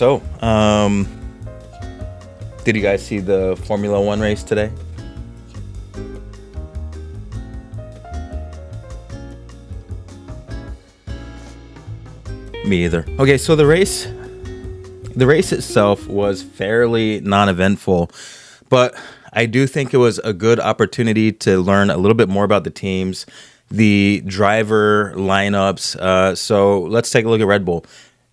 So, did you guys see the Formula One race today? Me either. Okay, so the race itself was fairly non-eventful, but I do think it was a good opportunity to learn a little bit more about the teams, the driver lineups. So let's take a look at Red Bull.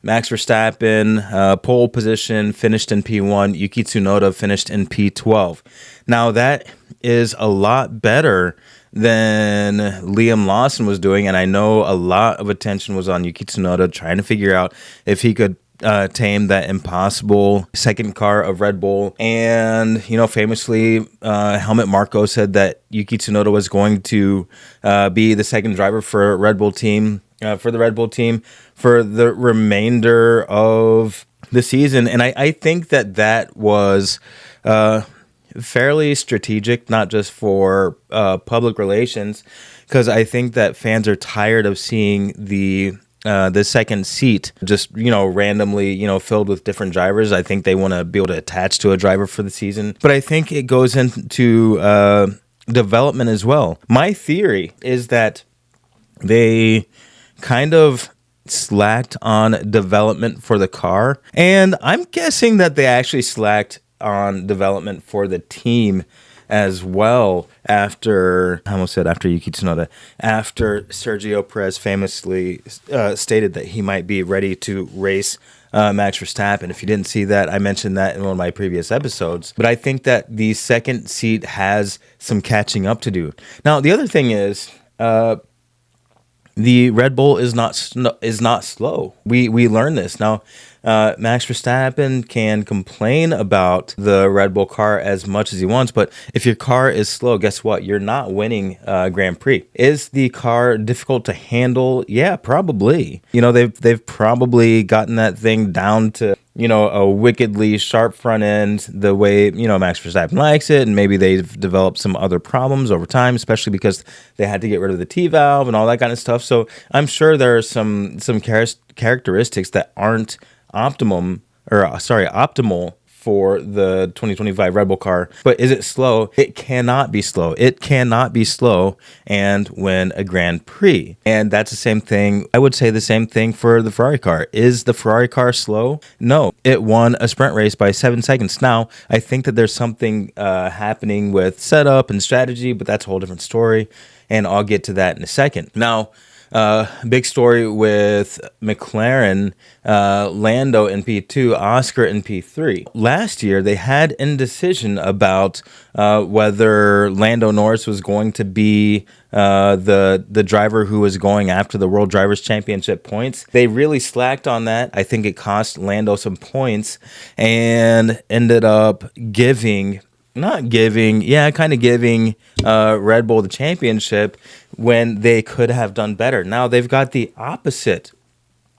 Max Verstappen, pole position, finished in P1. Yuki Tsunoda finished in P12. Now that is a lot better than Liam Lawson was doing, and I know a lot of attention was on Yuki Tsunoda trying to figure out if he could tame that impossible second car of Red Bull. And, famously, Helmut Marko said that Yuki Tsunoda was going to be the second driver for the Red Bull team for the remainder of the season. And I think that was fairly strategic, not just for public relations, because I think that fans are tired of seeing the second seat just, randomly, filled with different drivers. I think they want to be able to attach to a driver for the season. But I think it goes into development as well. My theory is that they kind of slacked on development for the car. And I'm guessing that they actually slacked on development for the team as well after Yuki Tsunoda, after Sergio Perez famously stated that he might be ready to race Max Verstappen. If you didn't see that, I mentioned that in one of my previous episodes. But I think that the second seat has some catching up to do. Now, the other thing is, the Red Bull is not slow. We learned this. Now, Max Verstappen can complain about the Red Bull car as much as he wants, but if your car is slow, guess what? You're not winning Grand Prix. Is the car difficult to handle? Yeah, probably. They've probably gotten that thing down to a wickedly sharp front end the way, Max Verstappen likes it. And maybe they've developed some other problems over time, especially because they had to get rid of the T-valve and all that kind of stuff. So I'm sure there are some characteristics that aren't optimal for the 2025 Red Bull car. But is it slow? It cannot be slow. It cannot be slow and win a Grand Prix. And that's the same thing. I would say the same thing for the Ferrari car. Is the Ferrari car slow? No. It won a sprint race by 7 seconds. Now, I think that there's something happening with setup and strategy, but that's a whole different story. And I'll get to that in a second. Now, big story with McLaren, Lando in P2, Oscar in P3. Last year, they had indecision about whether Lando Norris was going to be the driver who was going after the World Drivers' Championship points. They really slacked on that. I think it cost Lando some points and ended up giving Red Bull the championship when they could have done better. Now they've got the opposite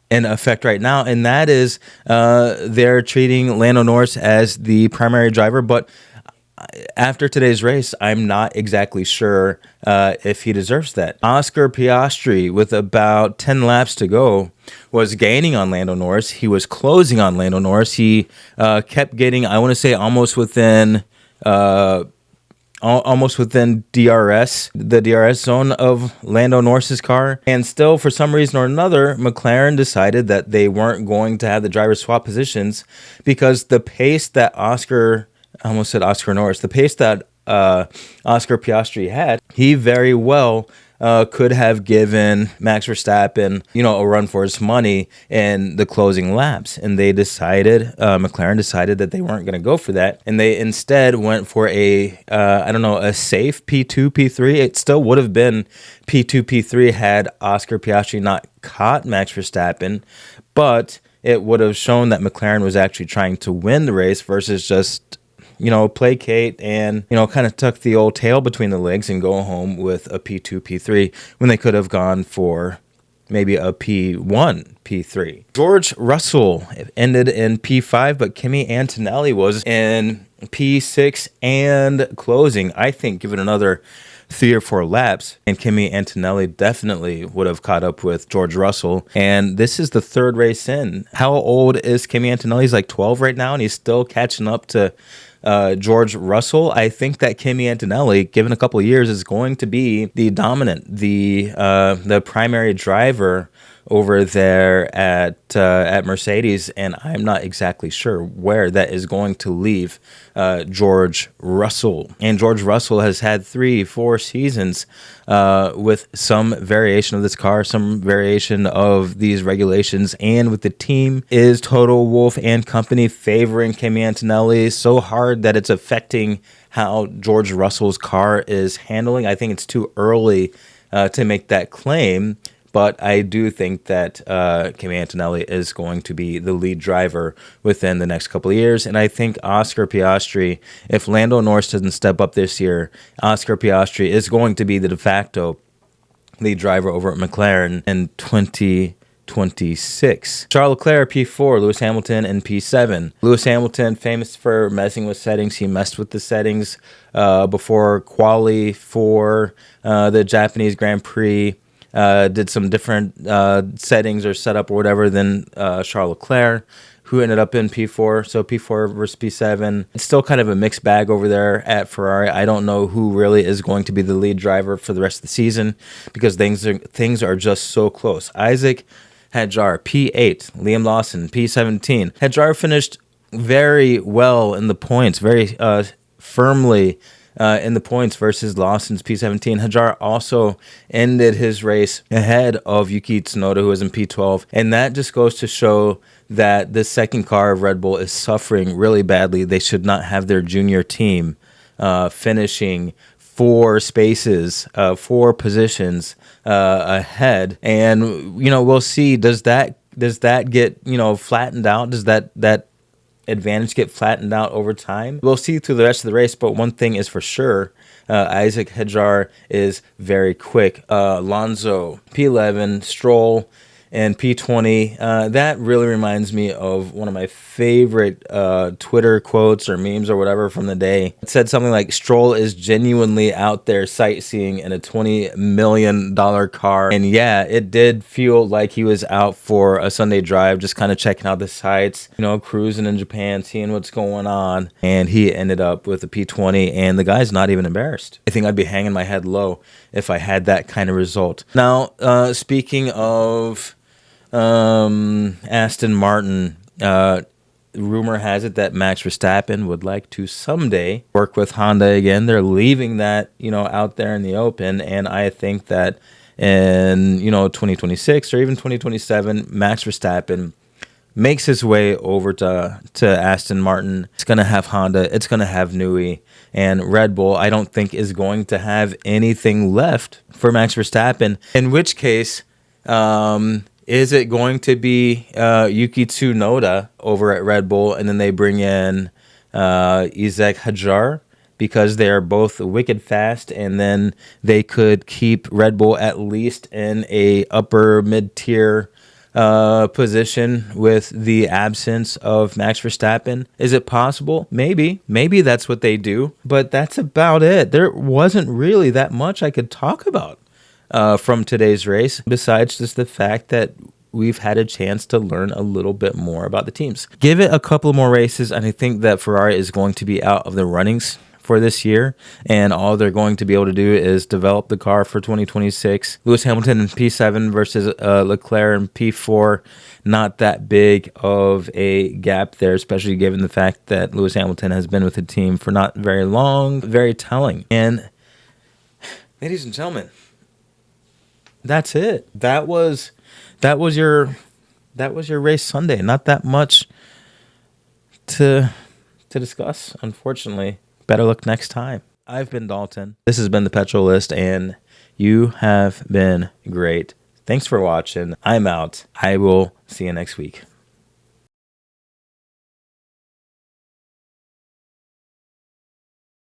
in effect right now, and that is they're treating Lando Norris as the primary driver. But after today's race, I'm not exactly sure if he deserves that. Oscar Piastri, with about 10 laps to go, was gaining on Lando Norris. He was closing on Lando Norris. He kept getting, I want to say, almost within the DRS zone of Lando Norris's car. And still, for some reason or another, McLaren decided that they weren't going to have the drivers swap positions because the pace that Oscar Piastri had, he very well could have given Max Verstappen, a run for his money in the closing laps. And they decided, McLaren decided that they weren't going to go for that. And they instead went for a safe P2, P3. It still would have been P2, P3 had Oscar Piastri not caught Max Verstappen, but it would have shown that McLaren was actually trying to win the race versus just placate and, kind of tuck the old tail between the legs and go home with a P2, P3 when they could have gone for maybe a P1, P3. George Russell ended in P5, but Kimi Antonelli was in P6 and closing. I think give it another 3 or 4 laps, and Kimi Antonelli definitely would have caught up with George Russell. And this is the 3rd race in. How old is Kimi Antonelli? He's like 12 right now, and he's still catching up to George Russell. I think that Kimi Antonelli, given a couple of years, is going to be the dominant, the primary driver over there at Mercedes, and I'm not exactly sure where that is going to leave George Russell. And George Russell has had 3-4 seasons with some variation of this car, some variation of these regulations, and with the team is Toto Wolff and company favoring Kimi Antonelli so hard that it's affecting how George Russell's car is handling. I think it's too early to make that claim. But I do think that Kimi Antonelli is going to be the lead driver within the next couple of years. And I think Oscar Piastri, if Lando Norris doesn't step up this year, Oscar Piastri is going to be the de facto lead driver over at McLaren in 2026. Charles Leclerc, P4, Lewis Hamilton in P7. Lewis Hamilton, famous for messing with settings. He messed with the settings before quali for the Japanese Grand Prix. Did some different settings or setup or whatever than Charles Leclerc, who ended up in P4. So P4 versus P7. It's still kind of a mixed bag over there at Ferrari. I don't know who really is going to be the lead driver for the rest of the season because things are just so close. Isaac Hadjar, P8. Liam Lawson, P17. Hadjar finished very well in the points, very firmly in the points versus Lawson's P17. Hadjar also ended his race ahead of Yuki Tsunoda, who was in P12. And that just goes to show that the second car of Red Bull is suffering really badly. They should not have their junior team finishing 4 spaces, 4 positions ahead. And, we'll see, does that get, flattened out? Does that advantage get flattened out over time? We'll see through the rest of the race, but one thing is for sure, Isaac Hadjar is very quick. Alonso, P11, Stroll, and P20. That really reminds me of one of my favorite Twitter quotes or memes or whatever from the day. It said something like, Stroll is genuinely out there sightseeing in a $20 million car. And yeah, it did feel like he was out for a Sunday drive, just kind of checking out the sights, cruising in Japan, seeing what's going on. And he ended up with a P20, and the guy's not even embarrassed. I think I'd be hanging my head low if I had that kind of result. Now, speaking of Aston Martin, rumor has it that Max Verstappen would like to someday work with Honda again. They're leaving that, out there in the open, and I think that in 2026 or even 2027, Max Verstappen makes his way over to Aston Martin. It's going to have Honda, it's going to have Newey, and Red Bull I don't think is going to have anything left for Max Verstappen, in which case is it going to be Yuki Tsunoda over at Red Bull, and then they bring in Isaac Hadjar because they are both wicked fast, and then they could keep Red Bull at least in a upper mid-tier position with the absence of Max Verstappen? Is it possible? Maybe that's what they do, but that's about it. There wasn't really that much I could talk about from today's race, besides just the fact that we've had a chance to learn a little bit more about the teams. Give it a couple more races, and I think that Ferrari is going to be out of the runnings for this year, and all they're going to be able to do is develop the car for 2026. Lewis Hamilton in P7 versus Leclerc in P4. Not that big of a gap there, especially given the fact that Lewis Hamilton has been with the team for not very long. Very telling. And ladies and gentlemen, that's it. That was your race Sunday. Not that much to discuss, unfortunately. Better luck next time. I've been Dalton. This has been the Petrol List, and you have been great. Thanks for watching. I'm out. I will see you next week.